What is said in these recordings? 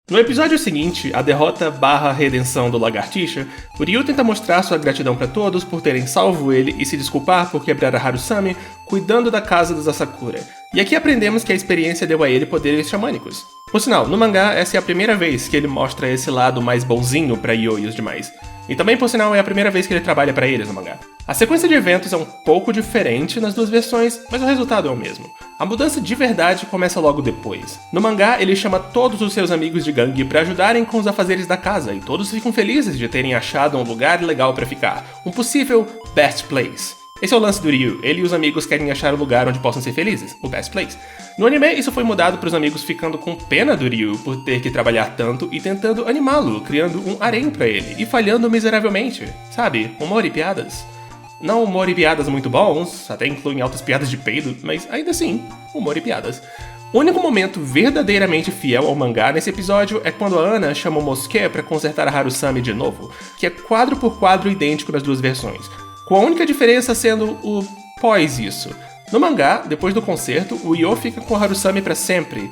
No episódio seguinte, a derrota / redenção do Lagartixa, o Ryu tenta mostrar sua gratidão pra todos por terem salvo ele e se desculpar por quebrar a Harusame cuidando da casa dos Asakura. E aqui aprendemos que a experiência deu a ele poderes xamânicos. Por sinal, no mangá essa é a primeira vez que ele mostra esse lado mais bonzinho pra Yo e os demais. E também, por sinal, é a primeira vez que ele trabalha pra eles no mangá. A sequência de eventos é um pouco diferente nas duas versões, mas o resultado é o mesmo. A mudança de verdade começa logo depois. No mangá, ele chama todos os seus amigos de gangue pra ajudarem com os afazeres da casa, e todos ficam felizes de terem achado um lugar legal pra ficar, um possível best place. Esse é o lance do Ryu, ele e os amigos querem achar um lugar onde possam ser felizes, o best place. No anime, isso foi mudado para os amigos ficando com pena do Ryu por ter que trabalhar tanto e tentando animá-lo, criando um harém pra ele, e falhando miseravelmente. Sabe, humor e piadas. Não humor e piadas muito bons, até incluem altas piadas de peido, mas ainda assim, humor e piadas. O único momento verdadeiramente fiel ao mangá nesse episódio é quando a Ana chama o Mosuke pra consertar a Harusame de novo, que é quadro por quadro idêntico nas duas versões, com a única diferença sendo o pós isso. No mangá, depois do concerto, o Yo fica com a Harusame pra sempre.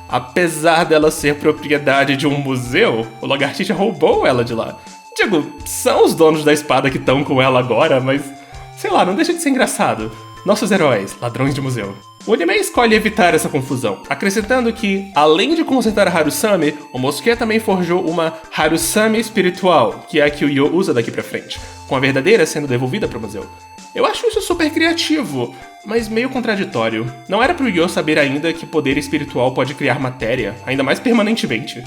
Apesar dela ser propriedade de um museu, o Lagartixa roubou ela de lá. Digo, são os donos da espada que estão com ela agora, mas sei lá, não deixa de ser engraçado. Nossos heróis, ladrões de museu. O anime escolhe evitar essa confusão, acrescentando que, além de consertar a Harusame, o Mosuke também forjou uma Harusame espiritual, que é a que o Yo usa daqui pra frente, com a verdadeira sendo devolvida pro museu. Eu acho isso super criativo, mas meio contraditório. Não era pro Yo saber ainda que poder espiritual pode criar matéria, ainda mais permanentemente.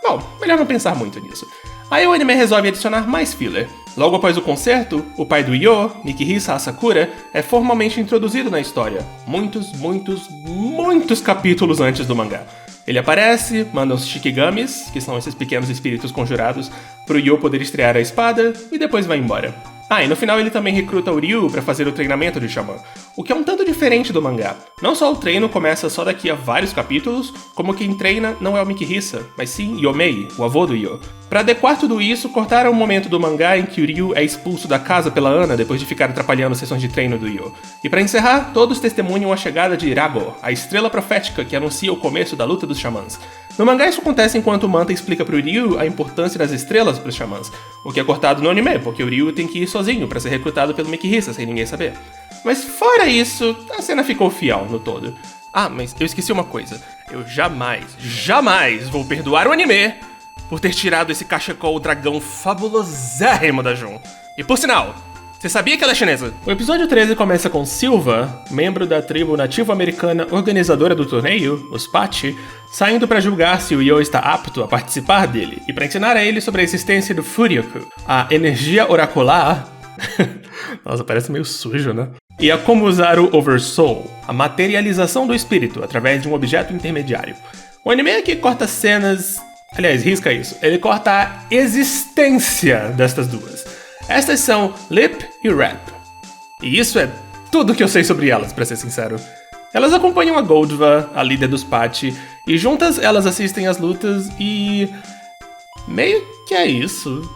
Bom, melhor não pensar muito nisso. Aí o anime resolve adicionar mais filler. Logo após o concerto, o pai do Yo, Mikihisa Asakura, é formalmente introduzido na história. Muitos capítulos antes do mangá. Ele aparece, manda uns shikigamis, que são esses pequenos espíritos conjurados, pro Yo poder estrear a espada, e depois vai embora. E no final ele também recruta o Ryu pra fazer o treinamento de Xamã, o que é um tanto diferente do mangá. Não só o treino começa só daqui a vários capítulos, como quem treina não é o Mikihisa, mas sim Yomei, o avô do Yo. Pra adequar tudo isso, cortaram um momento do mangá em que o Ryu é expulso da casa pela Ana depois de ficar atrapalhando sessões de treino do Yo. E pra encerrar, todos testemunham a chegada de Irago, a estrela profética que anuncia o começo da luta dos xamãs. No mangá isso acontece enquanto o Manta explica pro Ryu a importância das estrelas pros xamãs, o que é cortado no anime, porque o Ryu tem que ir sozinho pra ser recrutado pelo Mikihisa sem ninguém saber. Mas fora isso, a cena ficou fiel no todo. Mas eu esqueci uma coisa. Eu jamais vou perdoar o anime por ter tirado esse cachecol dragão fabulosérrimo da Jun. E por sinal, você sabia que ela é chinesa? O episódio 13 começa com Silva, membro da tribo nativo-americana organizadora do torneio, os Pachi, saindo para julgar se o Yo está apto a participar dele e para ensinar a ele sobre a existência do Furyoku, a energia oracular. Nossa, parece meio sujo, né? E a como usar o Oversoul, a materialização do espírito através de um objeto intermediário. O anime aqui corta cenas. Aliás, risca isso. Ele corta a existência destas duas. Estas são Lip e Rap. E isso é tudo que eu sei sobre elas, pra ser sincero. Elas acompanham a Goldva, a líder dos Pachi, e juntas elas assistem às lutas e... meio que é isso.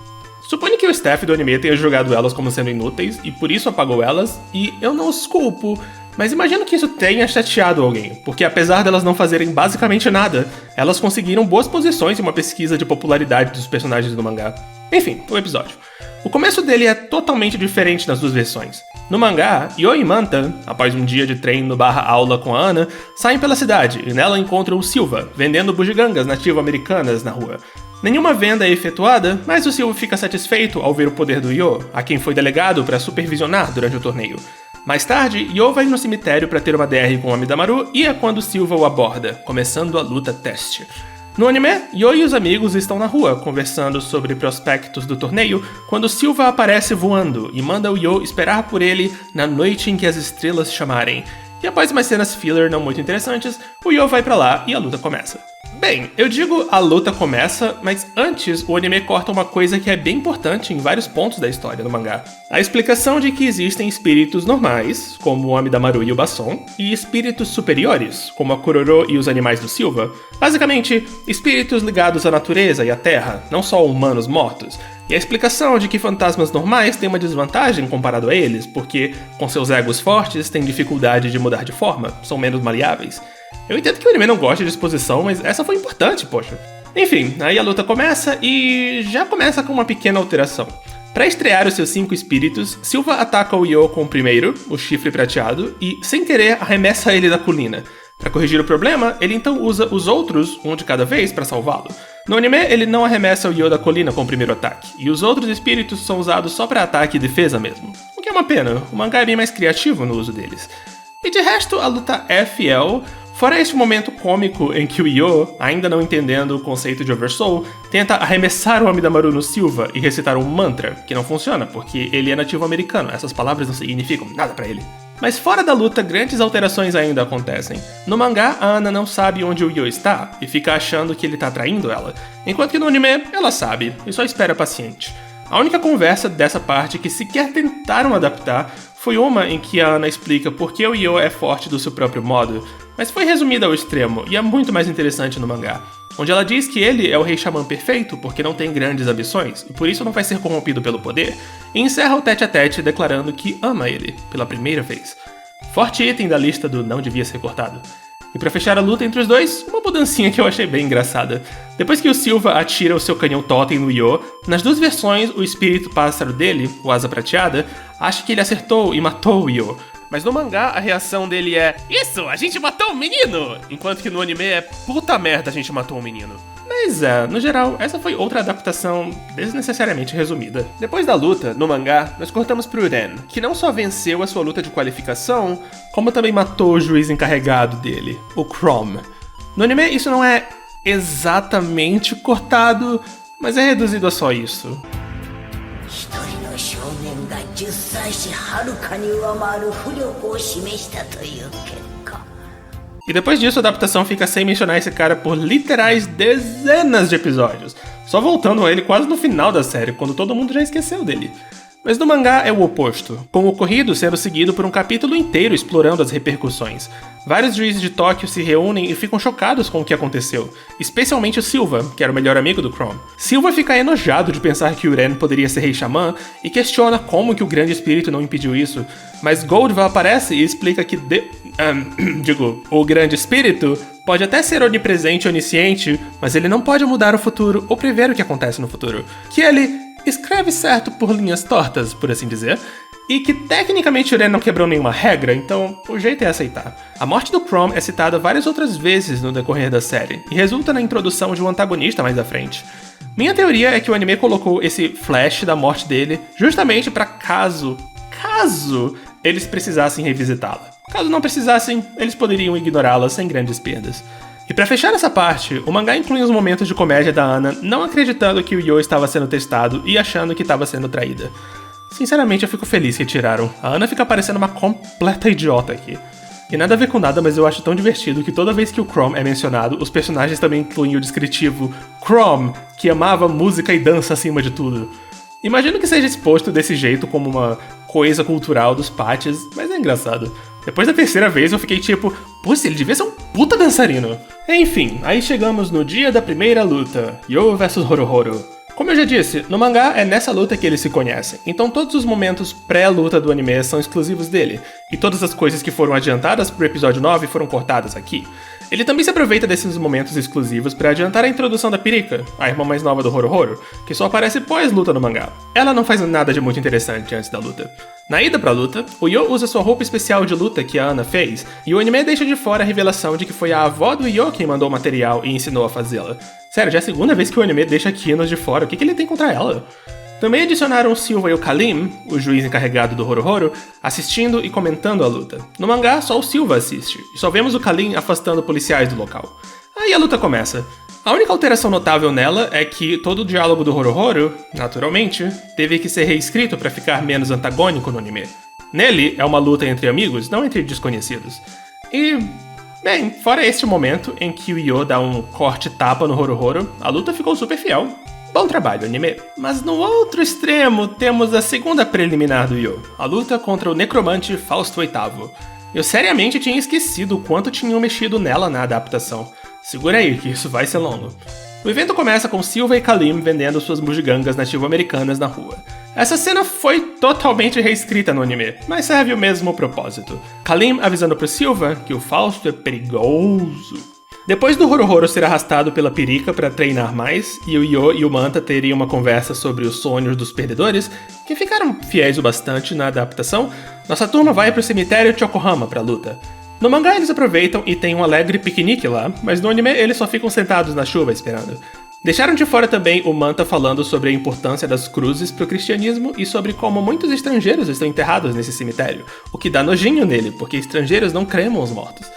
Suponho que o staff do anime tenha julgado elas como sendo inúteis e por isso apagou elas, e eu não os culpo, mas imagino que isso tenha chateado alguém, porque apesar delas não fazerem basicamente nada, elas conseguiram boas posições em uma pesquisa de popularidade dos personagens do mangá. Enfim, o episódio. O começo dele é totalmente diferente nas duas versões. No mangá, Yo e Manta, após um dia de treino / aula com a Ana, saem pela cidade e nela encontram o Silva, vendendo bugigangas nativo-americanas na rua. Nenhuma venda é efetuada, mas o Silva fica satisfeito ao ver o poder do Yo, a quem foi delegado para supervisionar durante o torneio. Mais tarde, Yo vai no cemitério para ter uma DR com o Amidamaru e é quando Silva o aborda, começando a luta teste. No anime, Yo e os amigos estão na rua conversando sobre prospectos do torneio quando Silva aparece voando e manda o Yo esperar por ele na noite em que as estrelas chamarem. E após umas cenas filler não muito interessantes, o Yo vai pra lá e a luta começa. Bem, eu digo a luta começa, mas antes o anime corta uma coisa que é bem importante em vários pontos da história do mangá. A explicação de que existem espíritos normais, como o Amidamaru e o Basson, e espíritos superiores, como a Kuroro e os animais do Silva. Basicamente, espíritos ligados à natureza e à terra, não só humanos mortos. E a explicação de que fantasmas normais têm uma desvantagem comparado a eles, porque, com seus egos fortes, têm dificuldade de mudar de forma, são menos maleáveis. Eu entendo que o anime não gosta de exposição, mas essa foi importante, poxa. Enfim, aí a luta começa e já começa com uma pequena alteração. Para estrear os seus 5 espíritos, Silva ataca o Yo com o primeiro, o chifre prateado, e, sem querer, arremessa ele da colina. Para corrigir o problema, ele então usa os outros, um de cada vez, para salvá-lo. No anime, ele não arremessa o Yo da colina com o primeiro ataque, e os outros espíritos são usados só para ataque e defesa mesmo. O que é uma pena, o mangá é bem mais criativo no uso deles. E de resto, a luta é fiel, fora este momento cômico em que o Yo, ainda não entendendo o conceito de Oversoul, tenta arremessar o Amidamaru no Silva e recitar um mantra, que não funciona, porque ele é nativo americano, essas palavras não significam nada pra ele. Mas fora da luta, grandes alterações ainda acontecem. No mangá, a Ana não sabe onde o Yo está, e fica achando que ele tá traindo ela, enquanto que no anime, ela sabe, e só espera paciente. A única conversa dessa parte que sequer tentaram adaptar foi uma em que a Ana explica por que o Yo é forte do seu próprio modo, mas foi resumida ao extremo e é muito mais interessante no mangá, onde ela diz que ele é o rei xamã perfeito porque não tem grandes ambições e por isso não vai ser corrompido pelo poder, e encerra o tete-a-tete declarando que ama ele, pela primeira vez. Forte item da lista do não devia ser cortado. E pra fechar a luta entre os dois, uma mudancinha que eu achei bem engraçada. Depois que o Silva atira o seu canhão totem no Yo, nas duas versões o espírito pássaro dele, o Asa Prateada, acha que ele acertou e matou o Yo. Mas no mangá a reação dele é "Isso, a gente matou um menino!", enquanto que no anime é "Puta merda, a gente matou um menino". Mas no geral, essa foi outra adaptação desnecessariamente resumida. Depois da luta, no mangá, nós cortamos pro Ren, que não só venceu a sua luta de qualificação, como também matou o juiz encarregado dele, o Chrome. No anime isso não é exatamente cortado, mas é reduzido a só isso. E depois disso a adaptação fica sem mencionar esse cara por literais dezenas de episódios, só voltando a ele quase no final da série, quando todo mundo já esqueceu dele. Mas no mangá é o oposto, com o ocorrido sendo seguido por um capítulo inteiro explorando as repercussões. Vários juízes de Tóquio se reúnem e ficam chocados com o que aconteceu, especialmente o Silva, que era o melhor amigo do Chrome. Silva fica enojado de pensar que o Ren poderia ser rei xamã e questiona como que o grande espírito não impediu isso, mas Goldva aparece e explica que o grande espírito pode até ser onipresente e onisciente, mas ele não pode mudar o futuro ou prever o que acontece no futuro. Que ele escreve certo por linhas tortas, por assim dizer, e que tecnicamente o Ren não quebrou nenhuma regra, então o jeito é aceitar. A morte do Chrome é citada várias outras vezes no decorrer da série, e resulta na introdução de um antagonista mais à frente. Minha teoria é que o anime colocou esse flash da morte dele justamente para caso eles precisassem revisitá-la. Caso não precisassem, eles poderiam ignorá-la sem grandes perdas. E pra fechar essa parte, o mangá inclui os momentos de comédia da Ana não acreditando que o Yo estava sendo testado e achando que estava sendo traída. Sinceramente, eu fico feliz que tiraram. A Ana fica parecendo uma completa idiota aqui. E nada a ver com nada, mas eu acho tão divertido que toda vez que o Chrome é mencionado, os personagens também incluem o descritivo Chrome, que amava música e dança acima de tudo. Imagino que seja exposto desse jeito como uma coisa cultural dos patches, mas é engraçado. Depois da terceira vez eu fiquei tipo, ele devia ser um puta dançarino. Enfim, aí chegamos no dia da primeira luta, Yo vs Horohoro. Como eu já disse, no mangá é nessa luta que eles se conhecem, então todos os momentos pré-luta do anime são exclusivos dele, e todas as coisas que foram adiantadas pro episódio 9 foram cortadas aqui. Ele também se aproveita desses momentos exclusivos para adiantar a introdução da Pirika, a irmã mais nova do Horohoro, que só aparece pós-luta no mangá. Ela não faz nada de muito interessante antes da luta. Na ida pra luta, o Yo usa sua roupa especial de luta que a Ana fez, e o anime deixa de fora a revelação de que foi a avó do Yo quem mandou o material e ensinou a fazê-la. Sério, já é a segunda vez que o anime deixa Kinos de fora, o que ele tem contra ela? Também adicionaram o Silva e o Kalim, o juiz encarregado do Horohoro, assistindo e comentando a luta. No mangá, só o Silva assiste, e só vemos o Kalim afastando policiais do local. Aí a luta começa. A única alteração notável nela é que todo o diálogo do Horohoro, naturalmente, teve que ser reescrito para ficar menos antagônico no anime. Nele, é uma luta entre amigos, não entre desconhecidos. E, bem, fora este momento em que o Yo dá um corte-tapa no Horohoro, a luta ficou super fiel. Bom trabalho, anime. Mas no outro extremo, temos a segunda preliminar do Yo, a luta contra o necromante Fausto VIII. Eu seriamente tinha esquecido o quanto tinham mexido nela na adaptação. Segura aí, que isso vai ser longo. O evento começa com Silva e Kalim vendendo suas bugigangas nativo-americanas na rua. Essa cena foi totalmente reescrita no anime, mas serve o mesmo propósito. Kalim avisando pro Silva que o Fausto é perigoso. Depois do Horohoro ser arrastado pela Pirika para treinar mais, e o Yo e o Manta terem uma conversa sobre os sonhos dos perdedores, que ficaram fiéis o bastante na adaptação, nossa turma vai pro cemitério Chokohama pra luta. No mangá eles aproveitam e tem um alegre piquenique lá, mas no anime eles só ficam sentados na chuva esperando. Deixaram de fora também o Manta falando sobre a importância das cruzes pro cristianismo e sobre como muitos estrangeiros estão enterrados nesse cemitério, o que dá nojinho nele, porque estrangeiros não cremam os mortos.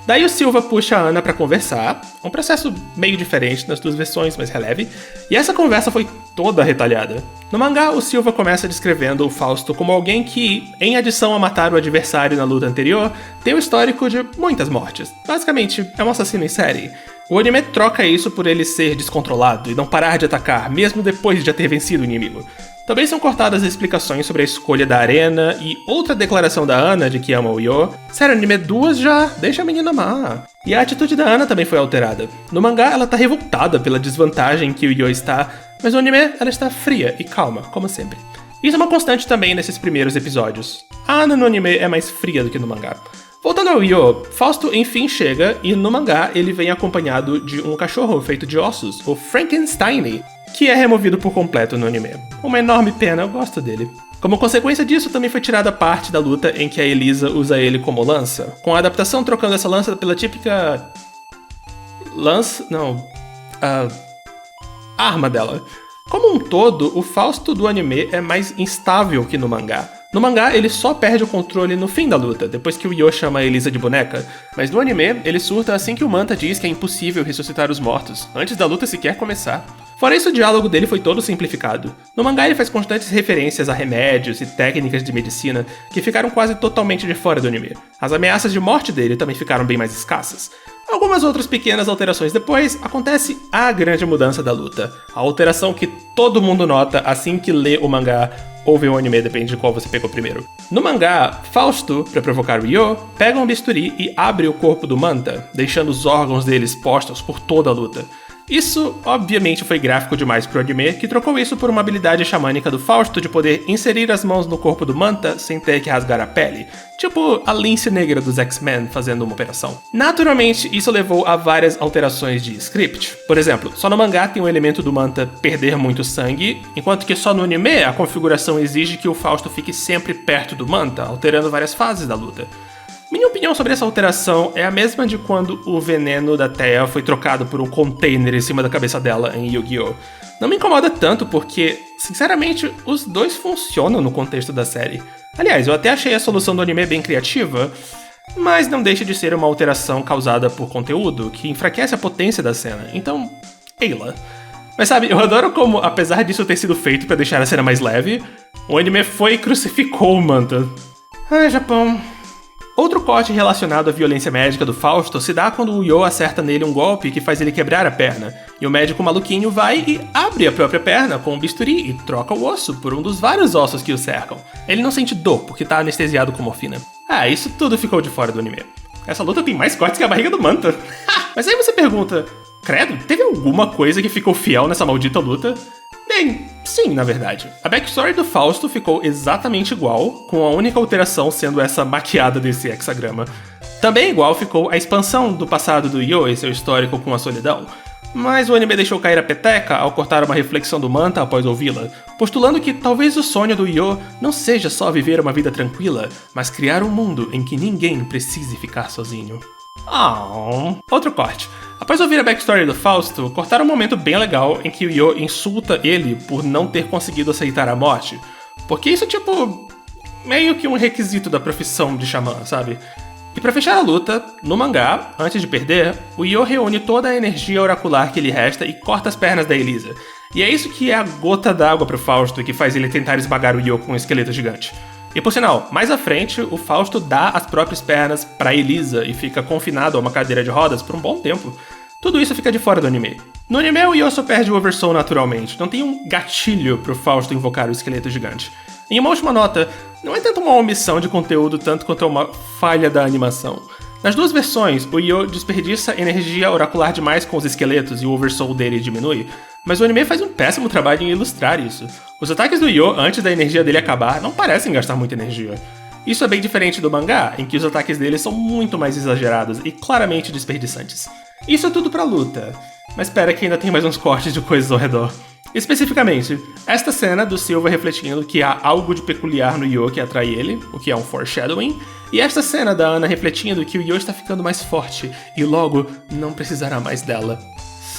Daí o Silva puxa a Ana pra conversar, um processo meio diferente nas duas versões, mas releve, e essa conversa foi toda retalhada. No mangá, o Silva começa descrevendo o Fausto como alguém que, em adição a matar o adversário na luta anterior, tem um histórico de muitas mortes. Basicamente, é um assassino em série. O anime troca isso por ele ser descontrolado e não parar de atacar, mesmo depois de já ter vencido o inimigo. Também são cortadas explicações sobre a escolha da arena e outra declaração da Ana de que ama o Yo. Sério, anime 2 já deixa a menina amar. E a atitude da Ana também foi alterada. No mangá, ela tá revoltada pela desvantagem que o Yo está, mas no anime, ela está fria e calma, como sempre. Isso é uma constante também nesses primeiros episódios. A Ana no anime é mais fria do que no mangá. Voltando ao Yo, Fausto enfim chega e no mangá ele vem acompanhado de um cachorro feito de ossos, o Frankenstein, que é removido por completo no anime. Uma enorme pena, eu gosto dele. Como consequência disso, também foi tirada parte da luta em que a Elisa usa ele como lança, com a adaptação trocando essa lança pela típica... arma dela. Como um todo, o Fausto do anime é mais instável que no mangá. No mangá, ele só perde o controle no fim da luta, depois que o Yo chama a Elisa de boneca, mas no anime, ele surta assim que o Manta diz que é impossível ressuscitar os mortos, antes da luta sequer começar. Fora isso, o diálogo dele foi todo simplificado. No mangá, ele faz constantes referências a remédios e técnicas de medicina que ficaram quase totalmente de fora do anime. As ameaças de morte dele também ficaram bem mais escassas. Algumas outras pequenas alterações depois, acontece a grande mudança da luta. A alteração que todo mundo nota assim que lê o mangá ou vê o anime, depende de qual você pegou primeiro. No mangá, Fausto, pra provocar o Yo, pega um bisturi e abre o corpo do Manta, deixando os órgãos dele expostos por toda a luta. Isso, obviamente, foi gráfico demais pro anime, que trocou isso por uma habilidade xamânica do Fausto de poder inserir as mãos no corpo do Manta sem ter que rasgar a pele. Tipo a lince negra dos X-Men fazendo uma operação. Naturalmente, isso levou a várias alterações de script. Por exemplo, só no mangá tem o elemento do Manta perder muito sangue, enquanto que só no anime a configuração exige que o Fausto fique sempre perto do Manta, alterando várias fases da luta. Minha opinião sobre essa alteração é a mesma de quando o veneno da Thea foi trocado por um container em cima da cabeça dela em Yu-Gi-Oh! Não me incomoda tanto porque, sinceramente, os dois funcionam no contexto da série. Aliás, eu até achei a solução do anime bem criativa, mas não deixa de ser uma alteração causada por conteúdo que enfraquece a potência da cena, então, eila. Mas sabe, eu adoro como, apesar disso ter sido feito pra deixar a cena mais leve, o anime foi e crucificou o Manta. Ai, Japão... Outro corte relacionado à violência médica do Fausto se dá quando o Yo acerta nele um golpe que faz ele quebrar a perna, e o médico maluquinho vai e abre a própria perna com um bisturi e troca o osso por um dos vários ossos que o cercam. Ele não sente dor porque tá anestesiado com morfina. Ah, isso tudo ficou de fora do anime. Essa luta tem mais cortes que a barriga do Manta. Mas aí você pergunta, credo, teve alguma coisa que ficou fiel nessa maldita luta? Bem, sim, na verdade. A backstory do Fausto ficou exatamente igual, com a única alteração sendo essa maquiada desse hexagrama. Também igual ficou a expansão do passado do Yo e seu histórico com a solidão. Mas o anime deixou cair a peteca ao cortar uma reflexão do Manta após ouvi-la, postulando que talvez o sonho do Yo não seja só viver uma vida tranquila, mas criar um mundo em que ninguém precise ficar sozinho. Outro corte. Após ouvir a backstory do Fausto, cortaram um momento bem legal em que o Yo insulta ele por não ter conseguido aceitar a morte. Porque isso é tipo... meio que um requisito da profissão de xamã, sabe? E pra fechar a luta, no mangá, antes de perder, o Yo reúne toda a energia oracular que lhe resta e corta as pernas da Elisa. E é isso que é a gota d'água pro Fausto e que faz ele tentar esmagar o Yo com um esqueleto gigante. E por sinal, mais à frente, o Fausto dá as próprias pernas pra Elisa e fica confinado a uma cadeira de rodas por um bom tempo. Tudo isso fica de fora do anime. No anime, o Yo só perde o Oversoul naturalmente, não tem um gatilho pro Fausto invocar o esqueleto gigante. Em uma última nota, não é tanto uma omissão de conteúdo tanto quanto uma falha da animação. Nas duas versões, o Yo desperdiça energia oracular demais com os esqueletos e o Oversoul dele diminui, mas o anime faz um péssimo trabalho em ilustrar isso. Os ataques do Yo, antes da energia dele acabar, não parecem gastar muita energia. Isso é bem diferente do mangá, em que os ataques dele são muito mais exagerados e claramente desperdiçantes. Isso é tudo pra luta, mas espera que ainda tem mais uns cortes de coisas ao redor. Especificamente, esta cena do Silva refletindo que há algo de peculiar no Yo que atrai ele, o que é um foreshadowing, e esta cena da Ana refletindo que o Yo está ficando mais forte e logo não precisará mais dela.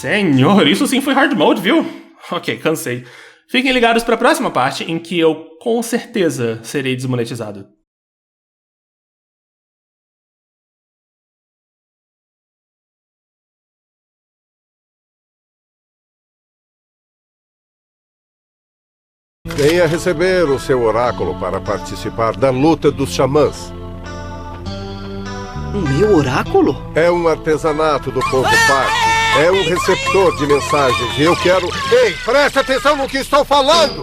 Senhor, isso sim foi hard mode, viu? Ok, cansei. Fiquem ligados para a próxima parte em que eu com certeza serei desmonetizado. Venha receber o seu oráculo para participar da luta dos xamãs. O meu oráculo? É um artesanato do povo Parque. É um receptor de mensagens e eu quero... Ei, preste atenção no que estou falando!